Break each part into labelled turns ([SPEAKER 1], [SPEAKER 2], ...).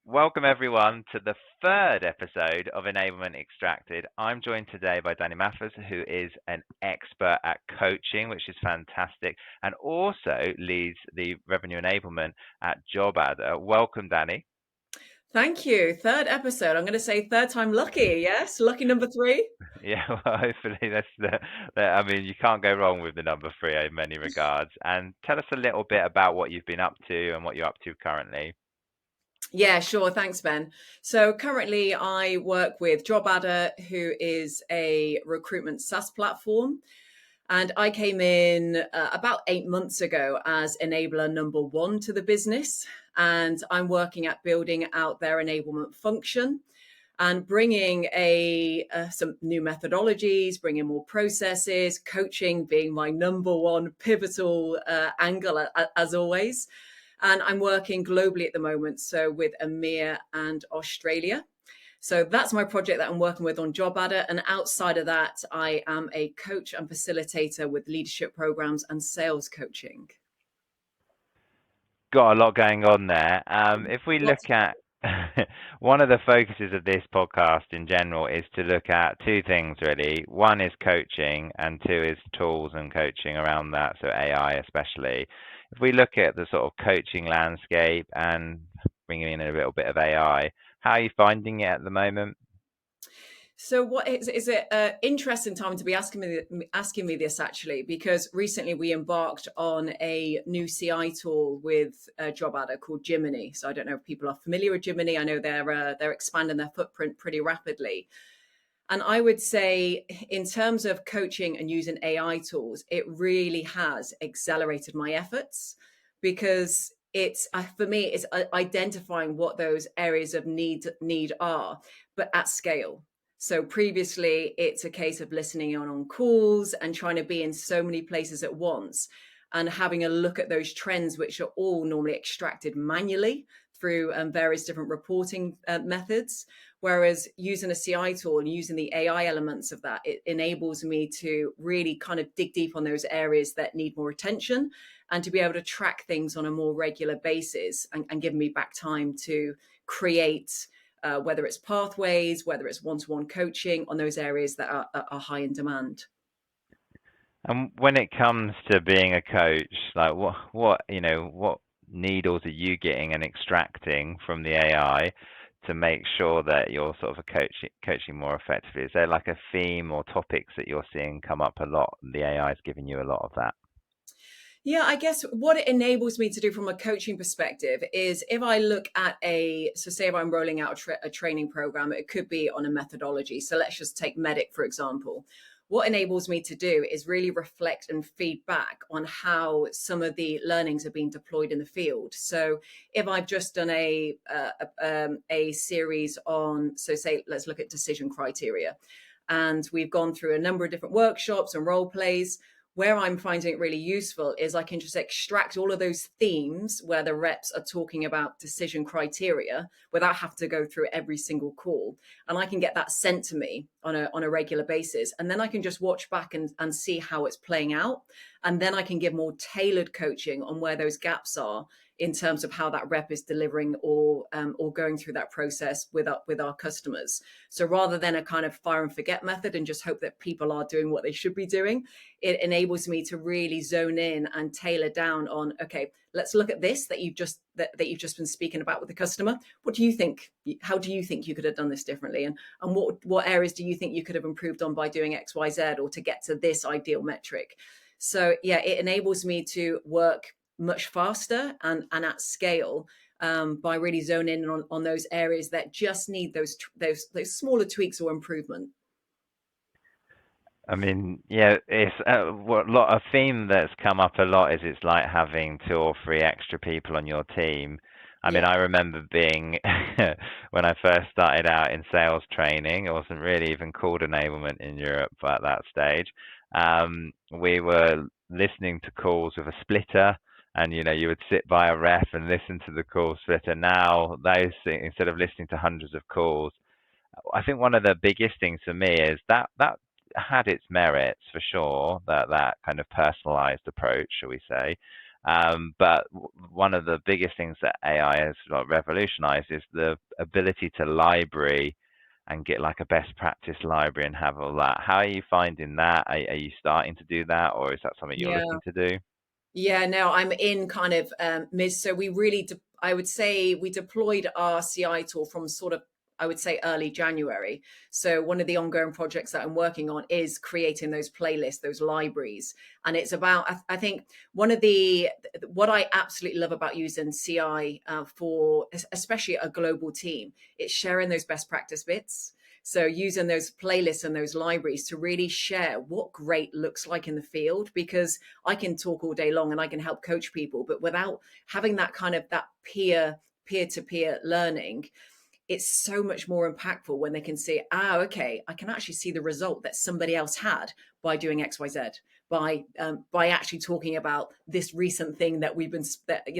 [SPEAKER 1] Welcome everyone to the third episode of Enablement Extracted. I'm joined today by Danny Mathers, who is an expert at coaching, which is fantastic, and also leads the revenue enablement at JobAdder. Welcome, Danny.
[SPEAKER 2] Thank you. Third episode. I'm going to say third time lucky. Yes, lucky number 3.
[SPEAKER 1] Yeah, well, hopefully I mean, you can't go wrong with the number 3 in many regards. And tell us a little bit about what you've been up to and what you're up to currently.
[SPEAKER 2] Yeah, sure. Thanks, Ben. So currently I work with JobAdder, who is a recruitment SaaS platform. And I came in about 8 months ago as enabler number 1 to the business. And I'm working at building out their enablement function and bringing some new methodologies, bringing more processes, coaching being my number 1 pivotal angle, as always. And I'm working globally at the moment, so with EMEA and Australia. So that's my project that I'm working with on JobAdder. And outside of that, I am a coach and facilitator with leadership programs and sales coaching.
[SPEAKER 1] Got a lot going on there. If we look at one of the focuses of this podcast in general is to look at 2 things really. One is coaching and 2 is tools and coaching around that, so AI especially. If we look at the sort of coaching landscape and bringing in a little bit of AI, how are you finding it at the moment?
[SPEAKER 2] So what is it interesting time to be asking me this, actually, because recently we embarked on a new CI tool with JobAdder called Jiminy. So I don't know if people are familiar with Jiminy. I know they're expanding their footprint pretty rapidly. And I would say in terms of coaching and using AI tools, it really has accelerated my efforts, because it's for me, it's identifying what those areas of need are, but at scale. So previously, it's a case of listening on calls and trying to be in so many places at once and having a look at those trends, which are all normally extracted manually through various different reporting methods. Whereas using a CI tool and using the AI elements of that, it enables me to really kind of dig deep on those areas that need more attention and to be able to track things on a more regular basis and give me back time to create, whether it's pathways, whether it's one-to-one coaching on those areas that are high in demand.
[SPEAKER 1] And when it comes to being a coach, like what needles are you getting and extracting from the AI to make sure that you're sort of coaching more effectively? Is there like a theme or topics that you're seeing come up a lot? The AI is giving you a lot of that.
[SPEAKER 2] Yeah, I guess what it enables me to do from a coaching perspective is if I look at so say if I'm rolling out a training program, it could be on a methodology. So let's just take MEDDIC, for example. What enables me to do is really reflect and feedback on how some of the learnings are being deployed in the field. So if I've just done a series on, so say, let's look at decision criteria. And we've gone through a number of different workshops and role plays. Where I'm finding it really useful is I can just extract all of those themes where the reps are talking about decision criteria without having to go through every single call. And I can get that sent to me on a regular basis. And then I can just watch back and see how it's playing out. And then I can give more tailored coaching on where those gaps are in terms of how that rep is delivering or going through that process with our customers. So rather than a kind of fire and forget method and just hope that people are doing what they should be doing, it enables me to really zone in and tailor down on, okay, let's look at this that you've just been speaking about with the customer. What do you think? How do you think you could have done this differently? And what areas do you think you could have improved on by doing X, Y, Z, or to get to this ideal metric? So yeah, it enables me to work much faster and at scale by really zoning in on those areas that just need those smaller tweaks or improvement.
[SPEAKER 1] I mean, yeah, it's a theme that's come up a lot is it's like having 2 or 3 extra people on your team. I mean,
[SPEAKER 2] Yeah.
[SPEAKER 1] I remember being when I first started out in sales training, it wasn't really even called enablement in Europe at that stage. We were listening to calls with a splitter and you would sit by a ref and listen to the call splitter. Now those things, instead of listening to hundreds of calls, I think one of the biggest things for me is that had its merits for sure, that kind of personalized approach, shall we say. But one of the biggest things that AI has like revolutionized is the ability to library and get like a best practice library and have all that. How are you finding that? Are you starting to do that, or is that something you're
[SPEAKER 2] Yeah.
[SPEAKER 1] looking to do?
[SPEAKER 2] Yeah, no, I'm in kind of mid. So we really, I would say we deployed our CI tool from sort of, I would say early January. So one of the ongoing projects that I'm working on is creating those playlists, those libraries. And it's about, I think one of what I absolutely love about using CI for, especially a global team, it's sharing those best practice bits. So using those playlists and those libraries to really share what great looks like in the field, because I can talk all day long and I can help coach people, but without having that kind of that peer to peer learning, it's so much more impactful when they can see, okay, I can actually see the result that somebody else had by doing XYZ, by actually talking about this recent thing that we've been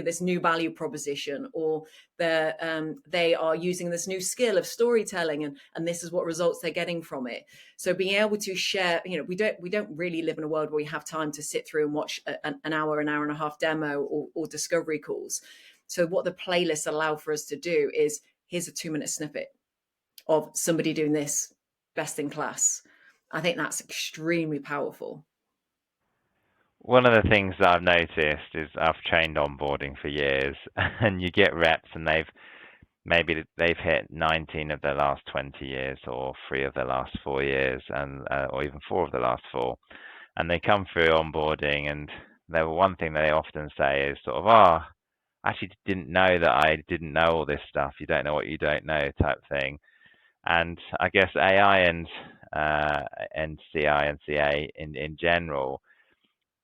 [SPEAKER 2] this new value proposition, or they are using this new skill of storytelling, and this is what results they're getting from it. So being able to share, we don't really live in a world where we have time to sit through and watch an hour and a half demo or discovery calls. So what the playlists allow for us to do is, here's a 2-minute snippet of somebody doing this best in class. I think that's extremely powerful.
[SPEAKER 1] One of the things that I've noticed is I've trained onboarding for years, and you get reps, and maybe they've hit 19 of their last 20 years, or 3 of their last 4 years, and or even 4 of the last 4, and they come through onboarding, and the one thing they often say is sort of, "Oh, I actually didn't know that I didn't know all this stuff. You don't know what you don't know," type thing. And I guess AI and CI and CA in general,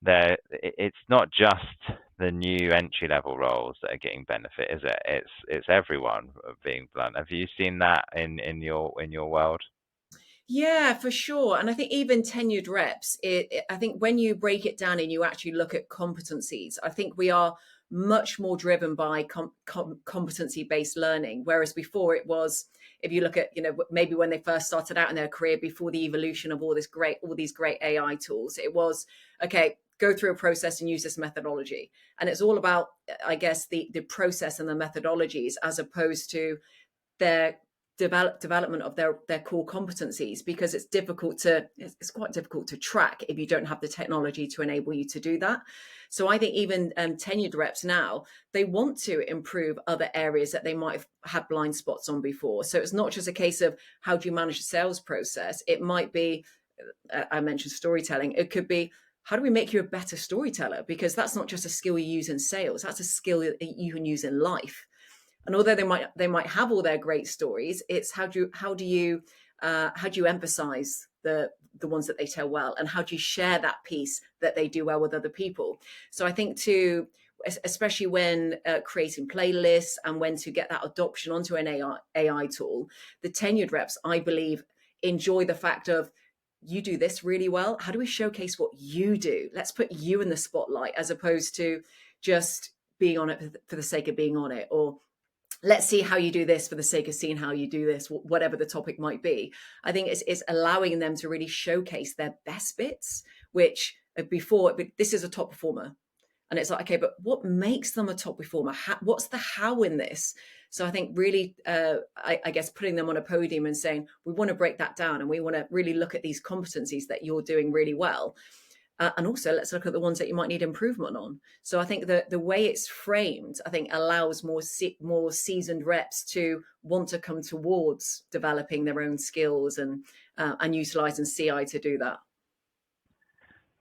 [SPEAKER 1] it's not just the new entry level roles that are getting benefit, is it? It's everyone, being blunt. Have you seen that in your world?
[SPEAKER 2] Yeah, for sure. And I think even tenured reps, I think when you break it down and you actually look at competencies, I think we are much more driven by competency based learning. Whereas before it was, if you look at, maybe when they first started out in their career before the evolution of all these great AI tools, it was, okay, go through a process and use this methodology. And it's all about, I guess, the process and the methodologies, as opposed to their development of their core competencies, because it's quite difficult to track if you don't have the technology to enable you to do that. So I think even tenured reps now, they want to improve other areas that they might have had blind spots on before. So it's not just a case of how do you manage the sales process. It might be, I mentioned storytelling, it could be, how do we make you a better storyteller? Because that's not just a skill you use in sales, that's a skill that you can use in life. And although they might have all their great stories, it's how do you emphasize the ones that they tell well, and how do you share that piece that they do well with other people? So I think, to especially when creating playlists and when to get that adoption onto an AI tool, the tenured reps, I believe, enjoy the fact of, you do this really well, how do we showcase what you do? Let's put you in the spotlight, as opposed to just being on it for the sake of being on it, or let's see how you do this for the sake of seeing how you do this, whatever the topic might be. I think it's allowing them to really showcase their best bits, which before, this is a top performer. And it's like, okay, but what makes them a top performer? What's the how in this? So I think really, I guess, putting them on a podium and saying, we want to break that down, and we want to really look at these competencies that you're doing really well. And also, let's look at the ones that you might need improvement on. So I think the way it's framed, I think, allows more seasoned reps to want to come towards developing their own skills and utilizing CI to do that.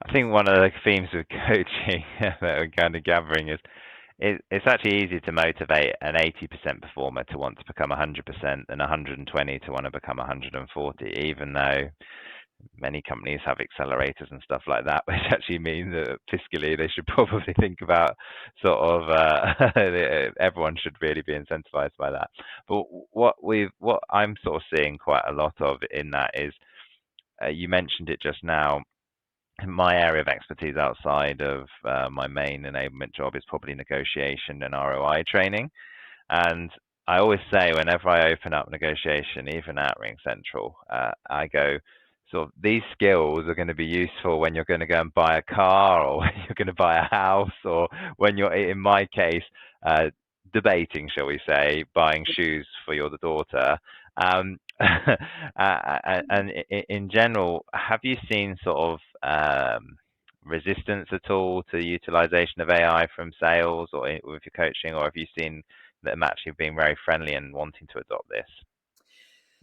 [SPEAKER 1] I think one of the themes of coaching that we're kind of gathering is it's actually easy to motivate an 80% performer to want to become 100%, and 120 to want to become 140, even though many companies have accelerators and stuff like that, which actually means that fiscally they should probably think about sort of everyone should really be incentivized by that. But what I'm sort of seeing quite a lot of in that is, you mentioned it just now, my area of expertise outside of my main enablement job is probably negotiation and ROI training. And I always say whenever I open up negotiation, even at Ring Central, I go, sort of, these skills are going to be useful when you're going to go and buy a car, or when you're going to buy a house, or when you're, in my case, debating, shall we say, buying shoes for your daughter. And in general, have you seen sort of resistance at all to utilization of AI from sales or with your coaching, or have you seen them actually being very friendly and wanting to adopt this?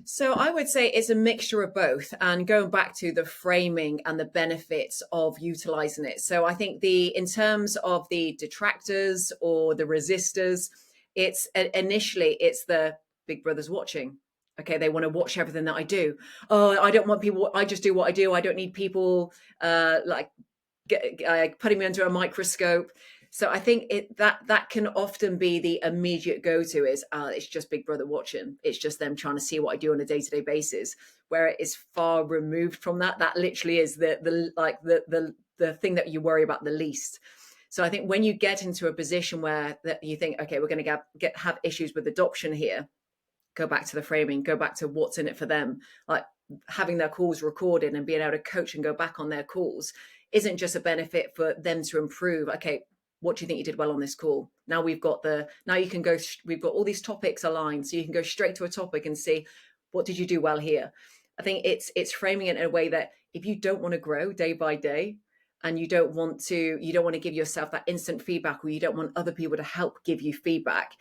[SPEAKER 2] So I would say it's a mixture of both, and going back to the framing and the benefits of utilizing it. So I think in terms of the detractors or the resistors, it's initially it's the big brother's watching. Okay, they want to watch everything that I do. Oh, I don't want people. I just do what I do. I don't need people like putting me under a microscope. So I think that can often be the immediate go-to is it's just Big Brother watching. It's just them trying to see what I do on a day-to-day basis. Where it is far removed from that. That literally is the thing that you worry about the least. So I think when you get into a position where that you think, okay, we're going to have issues with adoption here, go back to the framing, go back to what's in it for them. Like having their calls recorded and being able to coach and go back on their calls isn't just a benefit for them to improve. Okay, what do you think you did well on this call? Now we've got we've got all these topics aligned, so you can go straight to a topic and see what did you do well here. I think it's framing it in a way that if you don't want to grow day by day, and you don't want to give yourself that instant feedback, or you don't want other people to help give you feedback.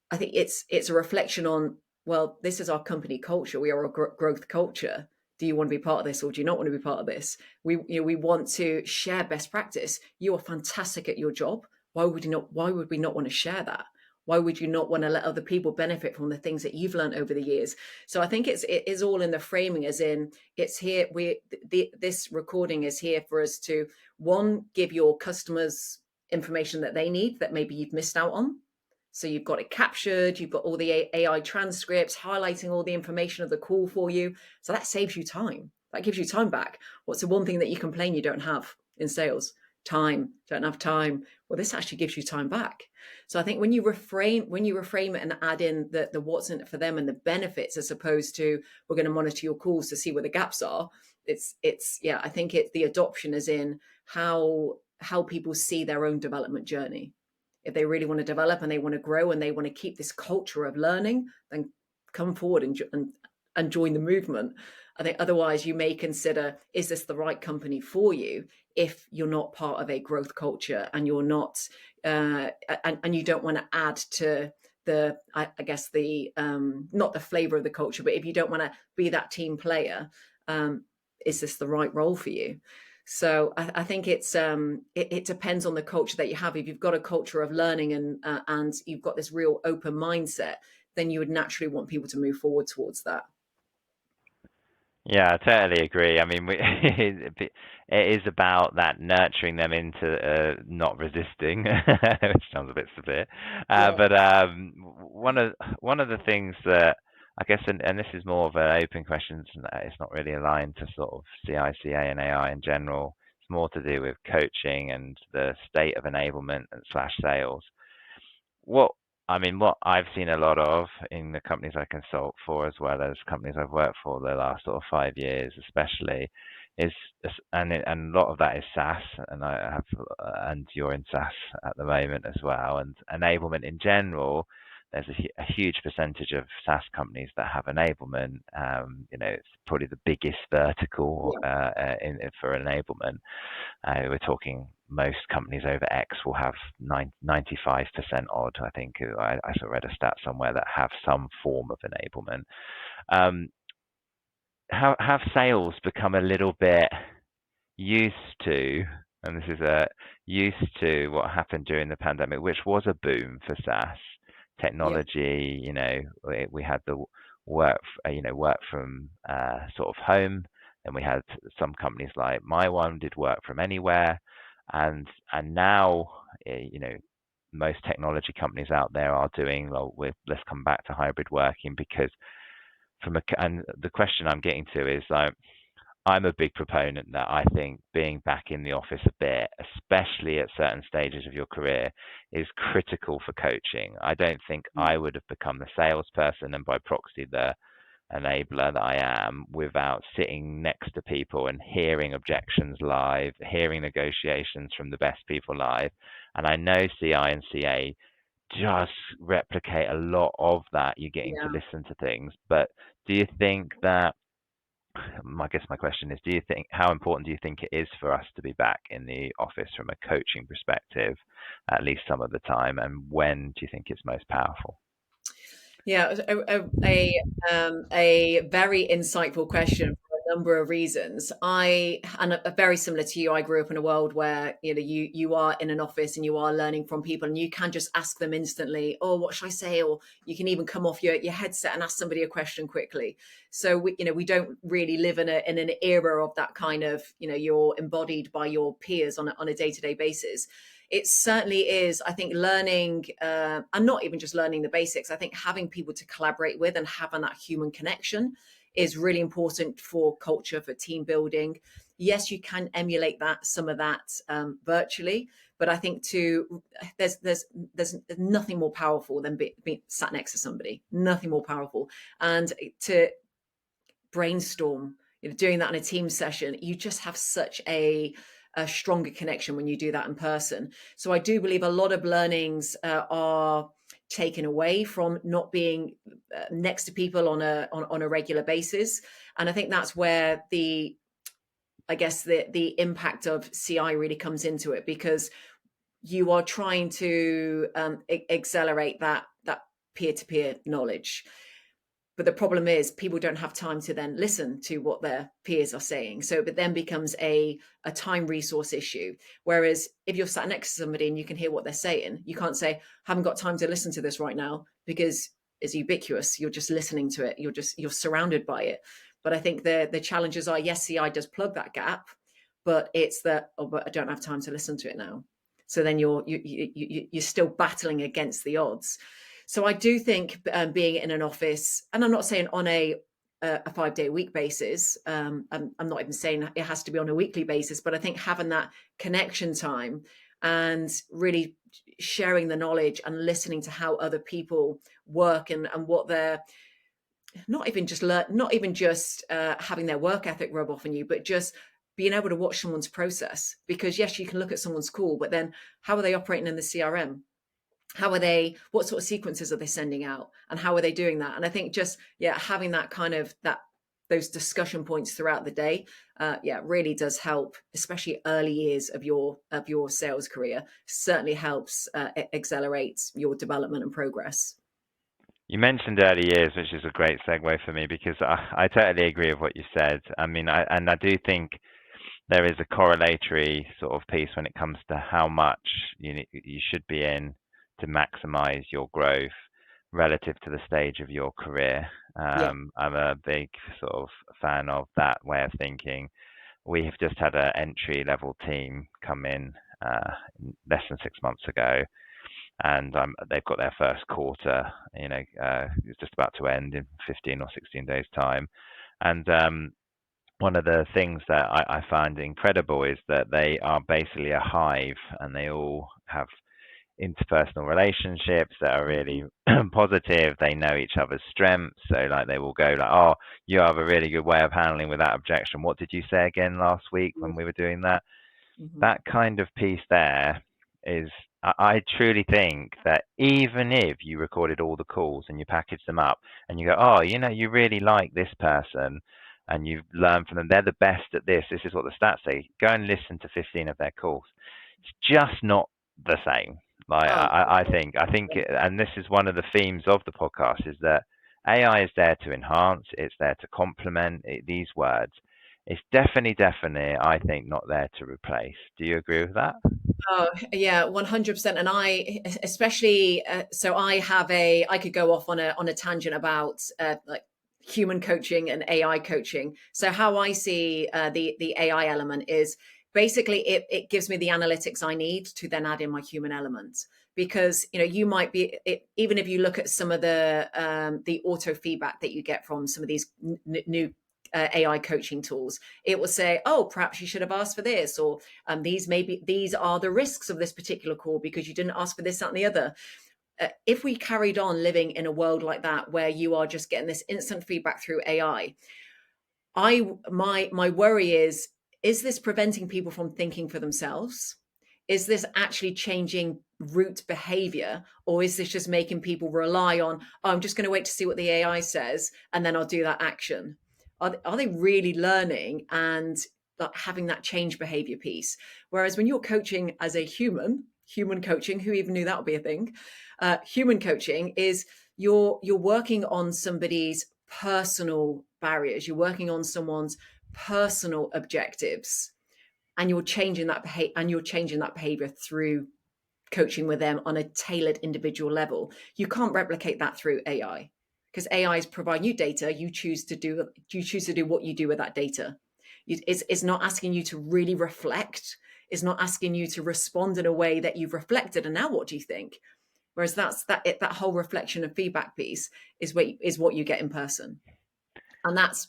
[SPEAKER 2] I think it's a reflection on, well, this is our company culture. We are a growth culture. Do you want to be part of this, or do you not want to be part of this? We want to share best practice. You are fantastic at your job. Why would we not want to share that? Why would you not want to let other people benefit from the things that you've learned over the years? So I think it is all in the framing, as in it's here. This recording is here for us to, one, give your customers information that they need that maybe you've missed out on. So you've got it captured, you've got all the AI transcripts highlighting all the information of the call for you. So that saves you time. That gives you time back. What's the one thing that you complain you don't have in sales? Time. Don't have time. Well, this actually gives you time back. So I think when you reframe it and add in the what's in it for them and the benefits, as opposed to we're going to monitor your calls to see where the gaps are. I think the adoption is in how people see their own development journey. If they really want to develop and they want to grow and they want to keep this culture of learning, then come forward and join the movement. I think otherwise you may consider, is this the right company for you if you're not part of a growth culture and you're not, and you don't want to add to not the flavor of the culture, but if you don't want to be that team player, is this the right role for you? So I think it depends on the culture that you have. If you've got a culture of learning and you've got this real open mindset, then you would naturally want people to move forward towards that.
[SPEAKER 1] Yeah, I totally agree. I mean, it is about that nurturing them into not resisting, which sounds a bit severe.
[SPEAKER 2] Yeah.
[SPEAKER 1] But one of the things that I guess, and this is more of an open question, it's not really aligned to sort of CICA and AI in general. It's more to do with coaching and the state of enablement and slash sales. What what I've seen a lot of in the companies I consult for, as well as companies I've worked for the last sort of 5 years, especially, and a lot of that is SaaS, and I have, and you're in SaaS at the moment as well, and enablement in general. There's a huge percentage of SaaS companies that have enablement. It's probably the biggest vertical for enablement. We're talking most companies over X will have 95% odd, I think. I sort of read a stat somewhere that have some form of enablement. Have sales become a little bit used to, and this is used to what happened during the pandemic, which was a boom for SaaS
[SPEAKER 2] Yeah.
[SPEAKER 1] technology. We had the work from sort of home, and we had some companies like my one did work from anywhere, and now most technology companies out there are doing, let's come back to hybrid working, because and the question I'm getting to is like, I'm a big proponent that I think being back in the office a bit, especially at certain stages of your career, is critical for coaching. I don't think I would have become the salesperson and by proxy the enabler that I am without sitting next to people and hearing objections live, hearing negotiations from the best people live. And I know CI and CA just replicate a lot of that. You're getting to
[SPEAKER 2] Yeah.
[SPEAKER 1] listen to things. But do you think that, I guess my question is, how important do you think it is for us to be back in the office from a coaching perspective, at least some of the time? And when do you think it's most powerful?
[SPEAKER 2] Yeah, a very insightful question for a number of reasons. Very similar to you, I grew up in a world where you are in an office and you are learning from people, and you can just ask them instantly, "Oh, what should I say?" Or you can even come off your headset and ask somebody a question quickly. So we don't really live in an era of that kind of, you're embodied by your peers on a day-to-day basis. It certainly is, I think, learning, and not even just learning the basics. I think having people to collaborate with and having that human connection is really important for culture, for team building. Yes, you can emulate some of that virtually, but I think there's nothing more powerful than being sat next to somebody. Nothing more powerful, and to brainstorm, doing that in a team session, you just have such a stronger connection when you do that in person. So I do believe a lot of learnings are taken away from not being next to people on a regular basis, and I think that's where the impact of CI really comes into it, because you are trying to accelerate that peer-to-peer knowledge. But the problem is people don't have time to then listen to what their peers are saying. So it then becomes a time resource issue. Whereas if you're sat next to somebody and you can hear what they're saying, you can't say, haven't got time to listen to this right now, because it's ubiquitous. You're just listening to it. You're surrounded by it. But I think the challenges are, yes, CI does plug that gap, but it's that, oh, but I don't have time to listen to it now. So then you're still battling against the odds. So I do think being in an office, and I'm not saying on a 5-day a week basis. I'm not even saying it has to be on a weekly basis, but I think having that connection time and really sharing the knowledge and listening to how other people work and what they're not even just having their work ethic rub off on you, but just being able to watch someone's process. Because yes, you can look at someone's call, but then how are they operating in the CRM? What sort of sequences are they sending out, and how are they doing that? And I think just having that kind of those discussion points throughout the day, really does help, especially early years of your sales career. Certainly helps accelerate your development and progress.
[SPEAKER 1] You mentioned early years, which is a great segue for me because I totally agree with what you said. I mean, I do think there is a correlatory sort of piece when it comes to how much you should be in to maximize your growth relative to the stage of your career.
[SPEAKER 2] Yeah.
[SPEAKER 1] I'm a big sort of fan of that way of thinking. We have just had an entry level team come in less than 6 months ago, and they've got their first quarter. It's just about to end in 15 or 16 days time, and one of the things that I find incredible is that they are basically a hive, and they all have interpersonal relationships that are really positive. They know each other's strengths, so like they will go like, "Oh, you have a really good way of handling with that objection. What did you say again last week when we were doing that?"
[SPEAKER 2] Mm-hmm.
[SPEAKER 1] That kind of piece there is, I truly think that even if you recorded all the calls and you package them up and you go, oh, you really like this person and you've learned from them, they're the best at this. This is what the stats say. Go and listen to 15 of their calls. It's just not the same. Like
[SPEAKER 2] Oh,
[SPEAKER 1] I think, and this is one of the themes of the podcast, is that AI is there to enhance. It's there to complement these words. It's definitely, I think, not there to replace. Do you agree with that?
[SPEAKER 2] oh, yeah, 100%. And I, especially, so I could go off on a tangent about like human coaching and AI coaching. So how I see the AI element is basically it gives me the analytics I need to then add in my human element. Because you might be even if you look at some of the auto feedback that you get from some of these new AI coaching tools. It will say, oh, perhaps you should have asked for this, or these are the risks of this particular call because you didn't ask for this, that, and the other. If we carried on living in a world like that, where you are just getting this instant feedback through AI, my worry is this preventing people from thinking for themselves? Is this actually changing root behavior, or is this just making people rely on, oh, I'm just going to wait to see what the AI says and then I'll do that action? Are they really learning and having that change behavior piece? Whereas when you're coaching as a human coaching, who even knew that would be a thing? Human coaching is you're working on somebody's personal barriers. You're working on someone's personal objectives, and you're changing that behavior through coaching with them on a tailored individual level. You can't replicate that through AI, because AI is providing you data. You choose to do what you do with that data. It's not asking you to really reflect. It's not asking you to respond in a way that you've reflected and now what do you think. Whereas that whole reflection and feedback piece is what you get in person, and that's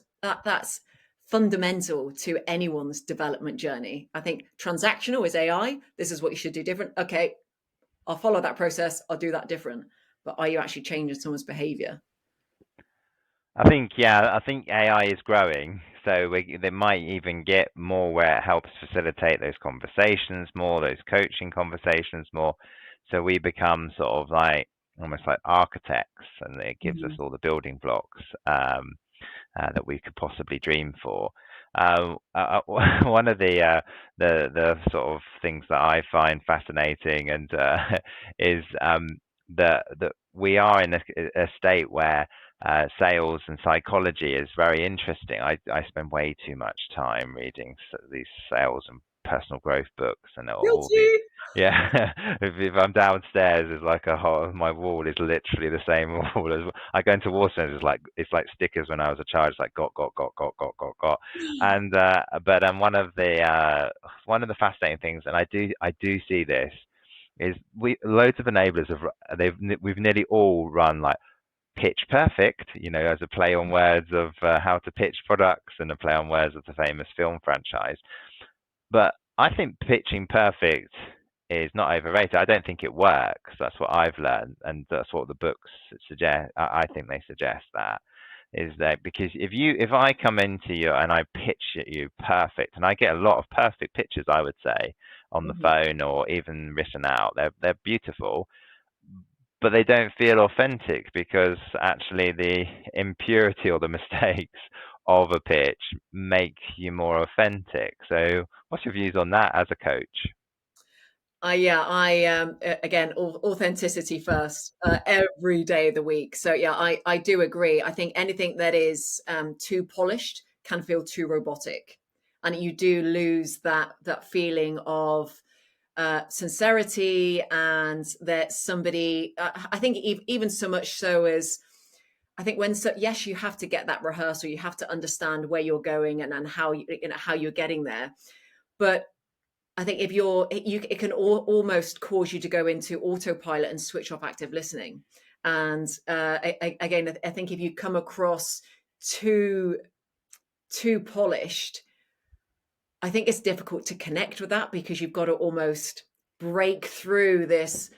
[SPEAKER 2] fundamental to anyone's development journey. I think transactional is AI. This is what you should do different. Okay, I'll follow that process. I'll do that different. But are you actually changing someone's behavior?
[SPEAKER 1] I think, yeah, I think AI is growing, so they might even get more where it helps facilitate those conversations more, those coaching conversations more. So we become sort of like almost like architects, and it gives us
[SPEAKER 2] Mm-hmm.
[SPEAKER 1] all the building blocks that we could possibly dream for. One of the sort of things that I find fascinating and is that we are in a state where sales and psychology is very interesting. I spend way too much time reading these sales and personal growth books, and all these.
[SPEAKER 2] Guilty.
[SPEAKER 1] Yeah, if I'm downstairs, it's like a whole, my wall is literally the same wall as I go into Waterstones. It's like stickers when I was a child. It's like got, and but one of the fascinating things, and I do see this is we loads of enablers we've nearly all run like Pitch Perfect, as a play on words of how to pitch products and a play on words of the famous film franchise. But I think pitching perfect is not overrated. I don't think it works. That's what I've learned, and that's what the books suggest. I think they suggest that is that because if I come into you and I pitch at you perfect, and I get a lot of perfect pitches, I would say on the
[SPEAKER 2] Mm-hmm.
[SPEAKER 1] phone or even written out, they're beautiful, but they don't feel authentic because actually the impurity or the mistakes of a pitch make you more authentic. So, what's your views on that as a coach?
[SPEAKER 2] Again, authenticity first, every day of the week. So yeah, I do agree. I think anything that is too polished can feel too robotic, and you do lose that feeling of sincerity, and that somebody. I think even so much so as I think yes, you have to get that rehearsal. You have to understand where you're going and how how you're getting there, but I think if it can almost cause you to go into autopilot and switch off active listening. And again, I think if you come across too polished, I think it's difficult to connect with that, because you've got to almost break through this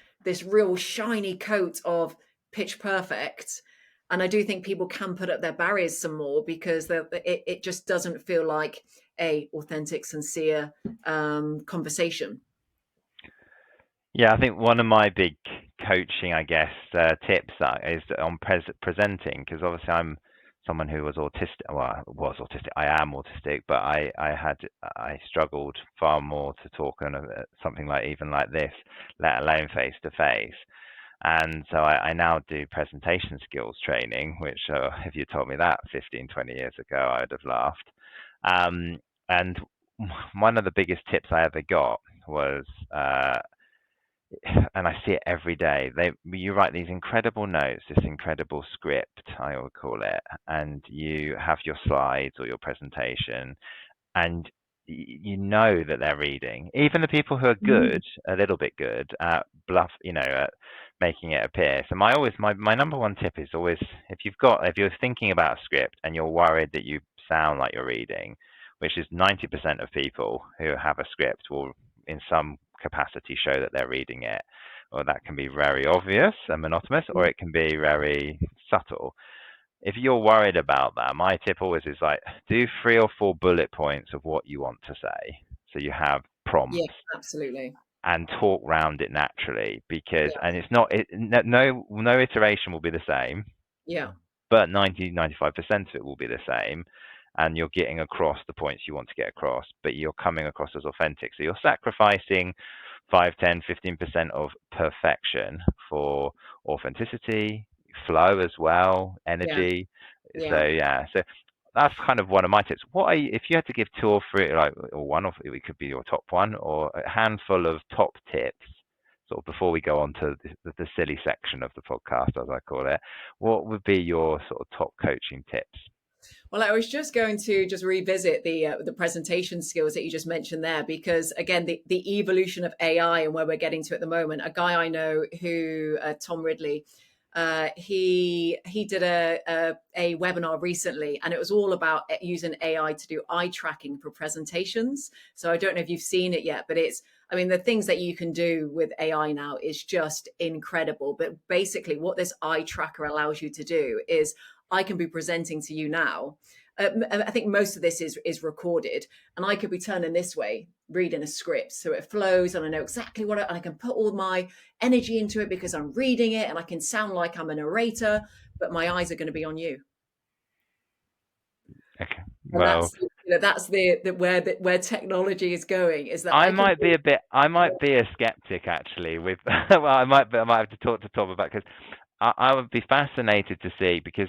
[SPEAKER 2] real shiny coat of pitch perfect. And I do think people can put up their barriers some more, because it just doesn't feel like a authentic, sincere conversation.
[SPEAKER 1] Yeah, I think one of my big coaching, I guess, tips is on presenting, because obviously I'm someone who was autistic. Well, I was autistic. I am autistic, but I struggled far more to talk on something like even like this, let alone face to face. And so I now do presentation skills training, which if you told me that 15, 20 years ago, I would have laughed. And one of the biggest tips I ever got was and I see it every day. You write these incredible notes, this incredible script, I would call it, and you have your slides or your presentation, and you know that they're reading. Even the people who are
[SPEAKER 2] Mm.
[SPEAKER 1] good, a little bit good at at making it appear. So my number one tip is always if you're thinking about a script and you're worried that you sound like you're reading, which is 90% of people who have a script will in some capacity show that they're reading it. Or that can be very obvious and monotonous, or it can be very subtle. If you're worried about that, my tip always is like do 3 or 4 bullet points of what you want to say. So you have
[SPEAKER 2] Yeah,
[SPEAKER 1] prompts
[SPEAKER 2] absolutely.
[SPEAKER 1] and talk round it naturally because,
[SPEAKER 2] Yeah,
[SPEAKER 1] and it's not, no iteration will be the same,
[SPEAKER 2] yeah,
[SPEAKER 1] but 95% of it will be the same. And you're getting across the points you want to get across, but you're coming across as authentic. So you're sacrificing 5, 10, 15% of perfection for authenticity, flow as well,
[SPEAKER 2] yeah,
[SPEAKER 1] energy.
[SPEAKER 2] yeah.
[SPEAKER 1] So yeah, so that's kind of one of my tips. What are you, if you had to give 2 or 3, like, or one of it could be your top one, or a handful of top tips, sort of before we go on to the silly section of the podcast, as I call it, what would be your sort of top coaching tips?
[SPEAKER 2] Well, I was just going to just revisit the presentation skills that you just mentioned there, because again, the evolution of AI and where we're getting to at the moment. A guy I know who Tom Ridley, he did a webinar recently, and it was all about using AI to do eye tracking for presentations. So I don't know if you've seen it yet, but I mean, the things that you can do with AI now is just incredible. But basically, what this eye tracker allows you to do is I can be presenting to you now. I think most of this is recorded, and I could be turning this way, reading a script, so it flows, and I know exactly and I can put all my energy into it because I'm reading it, and I can sound like I'm a narrator, but my eyes are going to be on you.
[SPEAKER 1] Okay,
[SPEAKER 2] And
[SPEAKER 1] well,
[SPEAKER 2] that's where technology is going. Is that
[SPEAKER 1] I
[SPEAKER 2] I can
[SPEAKER 1] might be a bit. I might be a skeptic actually. With well, I might have to talk to Tom about, because I would be fascinated to see, because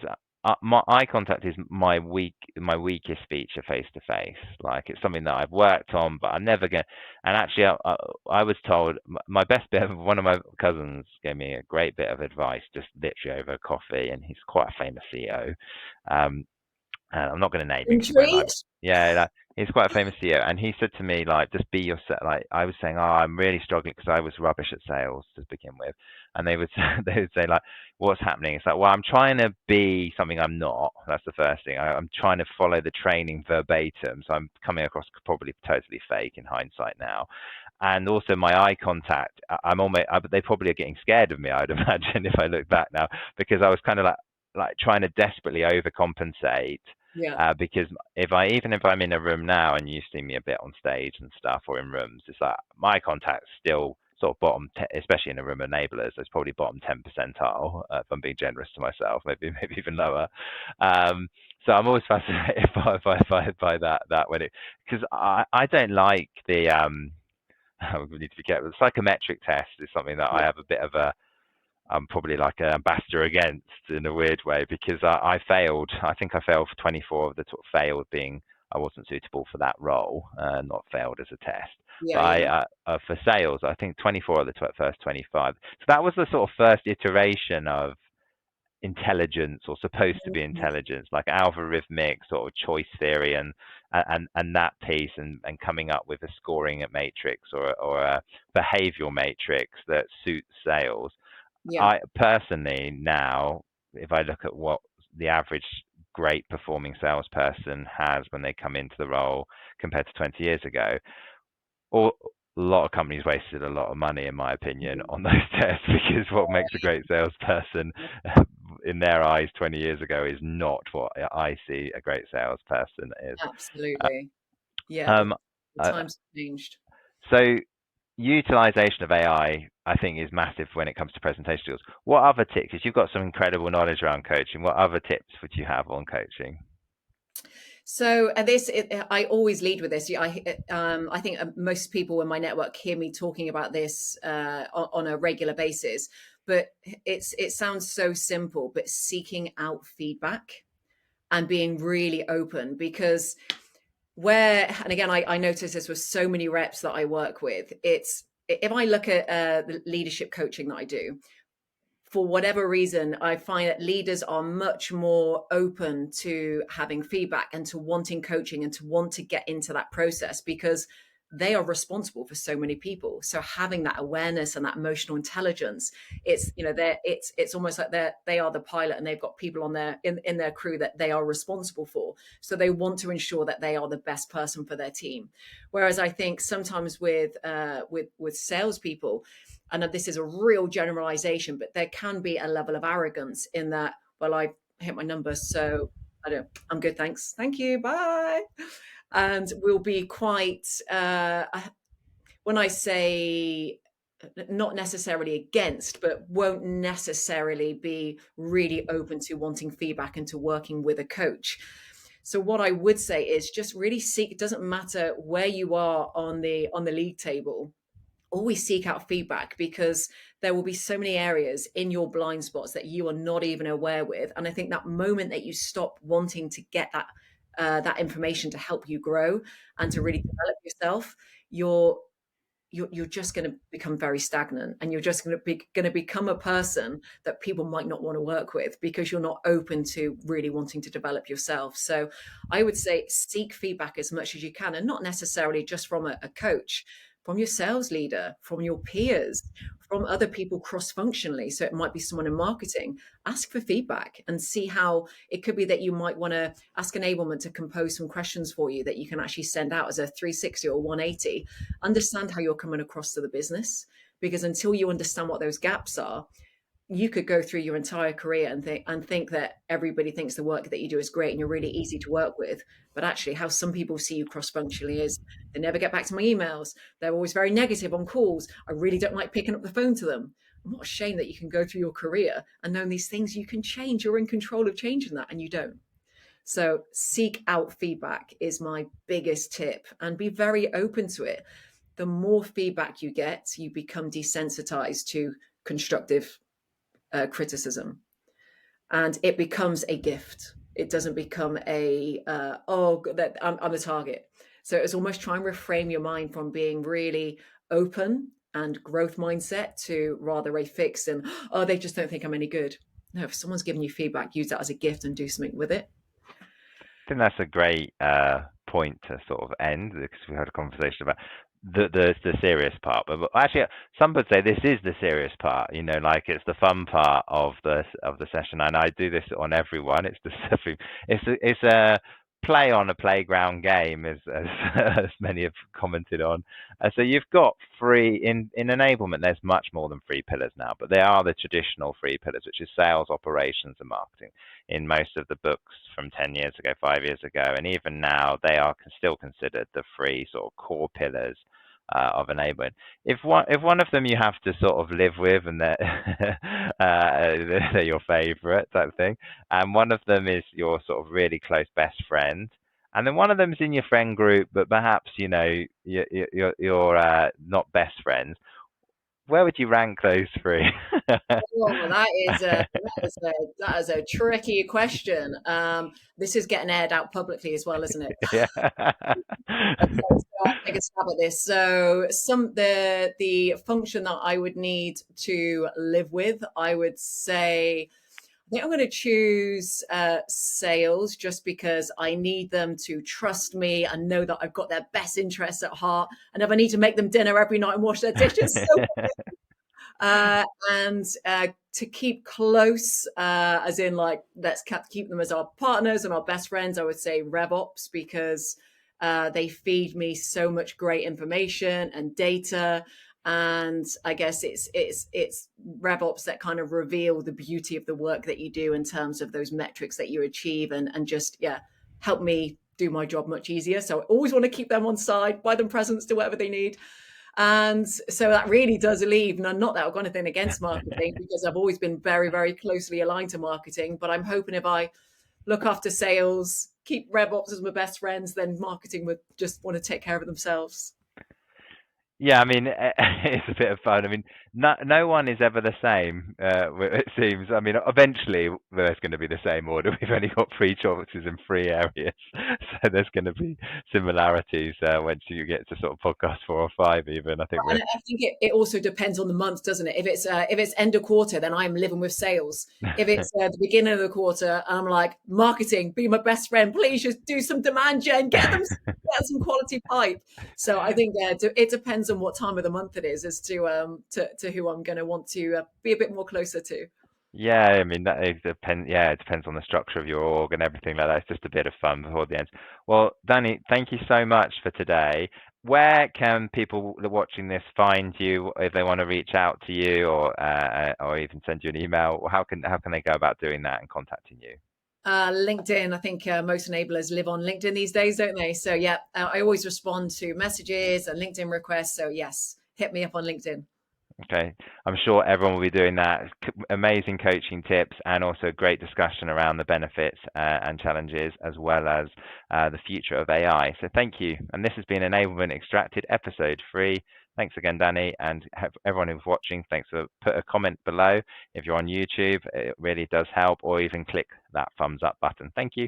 [SPEAKER 1] my eye contact is my weakest feature face to face. Like it's something that I've worked on, but I'm never going. And actually, I was told my best bit of one of my cousins gave me a great bit of advice just literally over coffee, and he's quite a famous CEO. Um, and I'm not going to name him because he won't like me.
[SPEAKER 2] intrigued.
[SPEAKER 1] Yeah, like, he's quite a famous CEO, and he said to me like, just be yourself. Like I was saying, oh, I'm really struggling because I was rubbish at sales to begin with, and they would they would say like, what's happening? It's like, well, I'm trying to be something I'm not. That's the first thing. I'm trying to follow the training verbatim, so I'm coming across probably totally fake in hindsight now. And also my eye contact, I'm almost, they probably are getting scared of me, I would imagine, if I look back now, because I was kind of like trying to desperately overcompensate,
[SPEAKER 2] Yeah,
[SPEAKER 1] because even if I'm in a room now and you see me a bit on stage and stuff, or in rooms, it's like my contact's still sort of especially in a room of enablers, it's probably bottom 10 percentile, if I'm being generous to myself, maybe even lower. So I'm always fascinated by that when it, because I don't like the we need to be careful. The psychometric test is something that I
[SPEAKER 2] yeah,
[SPEAKER 1] have a bit of a, I'm probably like an ambassador against in a weird way, because I failed. I think I failed for 24 of the sort of failed being I wasn't suitable for that role, not failed as a test.
[SPEAKER 2] yeah,
[SPEAKER 1] But
[SPEAKER 2] yeah,
[SPEAKER 1] for sales, I think 24 of the first 25. So that was the sort of first iteration of intelligence, or supposed to be intelligence, like algorithmic sort of choice theory, and that piece, and coming up with a scoring matrix, or a behavioral matrix that suits sales.
[SPEAKER 2] yeah.
[SPEAKER 1] I personally now, if I look at what the average great performing salesperson has when they come into the role compared to 20 years ago, or a lot of companies wasted a lot of money, in my opinion, on those tests, because what makes a great salesperson in their eyes 20 years ago is not what I see a great salesperson is.
[SPEAKER 2] Absolutely. Yeah,
[SPEAKER 1] Um,
[SPEAKER 2] the
[SPEAKER 1] uh,
[SPEAKER 2] times have changed.
[SPEAKER 1] so utilization of AI, I think, is massive when it comes to presentation skills. What other tips? Because you've got some incredible knowledge around coaching. What other tips would you have on coaching?
[SPEAKER 2] So, I always lead with this. I think most people in my network hear me talking about this on a regular basis. But it sounds so simple, but seeking out feedback and being really open, because and again, I notice this with so many reps that I work with. It's if I look at the leadership coaching that I do, for whatever reason, I find that leaders are much more open to having feedback and to wanting coaching and to want to get into that process, because they are responsible for so many people. So having that awareness and that emotional intelligence, it's, you know, it's almost like they are the pilot, and they've got people on their in their crew that they are responsible for. So they want to ensure that they are the best person for their team. Whereas I think sometimes with salespeople, and this is a real generalization, but there can be a level of arrogance in that, well, I hit my numbers, so I'm good, thanks, thank you, bye. And we'll be quite, when I say not necessarily against, but won't necessarily be really open to wanting feedback and to working with a coach. So what I would say is just really seek, it doesn't matter where you are on the league table, always seek out feedback, because there will be so many areas in your blind spots that you are not even aware with. And I think that moment that you stop wanting to get that information to help you grow and to really develop yourself, you're just going to become very stagnant, and you're just going to become a person that people might not want to work with, because you're not open to really wanting to develop yourself. So I would say seek feedback as much as you can, and not necessarily just from a coach, from your sales leader, from your peers, from other people cross-functionally. So it might be someone in marketing. Ask for feedback and see how it could be that you might want to ask Enablement to compose some questions for you that you can actually send out as a 360 or 180. Understand how you're coming across to the business, because until you understand what those gaps are, you could go through your entire career and think that everybody thinks the work that you do is great and you're really easy to work with. But actually, how some people see you cross-functionally is they never get back to my emails. They're always very negative on calls. I really don't like picking up the phone to them. And what a shame that you can go through your career and know these things you can change. You're in control of changing that, and you don't. So seek out feedback is my biggest tip, and be very open to it. The more feedback you get, you become desensitized to constructive criticism, and it becomes a gift. It doesn't become that I'm the target. So it's almost try and reframe your mind from being really open and growth mindset to rather a fixed and, oh, they just don't think I'm any good. No, if someone's giving you feedback, use that as a gift and do something with it.
[SPEAKER 1] I think that's a great point to sort of end, because we had a conversation about the serious part. But actually, some would say this is the serious part. You know, like it's the fun part of the session, and I do this on everyone. It's the it's a play on a playground game, as many have commented on. So you've got in enablement. There's much more than 3 pillars now, but they are the traditional 3 pillars, which is sales, operations, and marketing. In most of the books from 10 years ago, 5 years ago, and even now, they are still considered the 3 sort of core pillars of enablement. If one of them you have to sort of live with, and they're your favorite type thing, and one of them is your sort of really close best friend, and then one of them is in your friend group, but perhaps you're not best friends. Where would you rank those 3?
[SPEAKER 2] Oh, that is a tricky question. This is getting aired out publicly as well, isn't it?
[SPEAKER 1] Yeah.
[SPEAKER 2] Okay, so I'll take a stab at this. So the function that I would need to live with, I would say, I think I'm going to choose sales, just because I need them to trust me and know that I've got their best interests at heart. And if I need to make them dinner every night and wash their dishes, so and to keep close, as in like, let's keep them as our partners and our best friends, I would say RevOps, because they feed me so much great information and data. And I guess it's RevOps that kind of reveal the beauty of the work that you do in terms of those metrics that you achieve, and just, yeah, help me do my job much easier. So I always want to keep them on side, buy them presents, do whatever they need. And so that really does leave, and not that I've got anything against marketing, because I've always been very, very closely aligned to marketing. But I'm hoping if I look after sales, keep RevOps as my best friends, then marketing would just want to take care of it themselves.
[SPEAKER 1] Yeah, I mean, it's a bit of fun. I mean, no one is ever the same. It seems. I mean, eventually there's going to be the same order. We've only got three choices in three areas, so there's going to be similarities once you get to sort of podcast 4 or 5. Even I think
[SPEAKER 2] And
[SPEAKER 1] we're.
[SPEAKER 2] I think it also depends on the month, doesn't it? If it's end of quarter, then I'm living with sales. If it's the beginning of the quarter, I'm like, marketing, be my best friend. Please just do some demand gen, get some quality pipe. So I think it depends on what time of the month it is as to who I'm going to want to be a bit more closer to.
[SPEAKER 1] Yeah, I mean that it depends. Yeah, it depends on the structure of your org and everything like that. It's just a bit of fun before the end. Well, Danny, thank you so much for today. Where can people that are watching this find you if they want to reach out to you or even send you an email? How can they go about doing that and contacting you?
[SPEAKER 2] LinkedIn, I think most enablers live on LinkedIn these days, don't they? So yeah, I always respond to messages and LinkedIn requests. So yes, hit me up on LinkedIn.
[SPEAKER 1] Okay, I'm sure everyone will be doing that. Amazing coaching tips and also great discussion around the benefits and challenges as well as the future of AI. So thank you. And this has been Enablement Extracted, episode 3. Thanks again, Danny, and everyone who's watching. Thanks for put a comment below. If you're on YouTube, it really does help, or even click that thumbs up button. Thank you.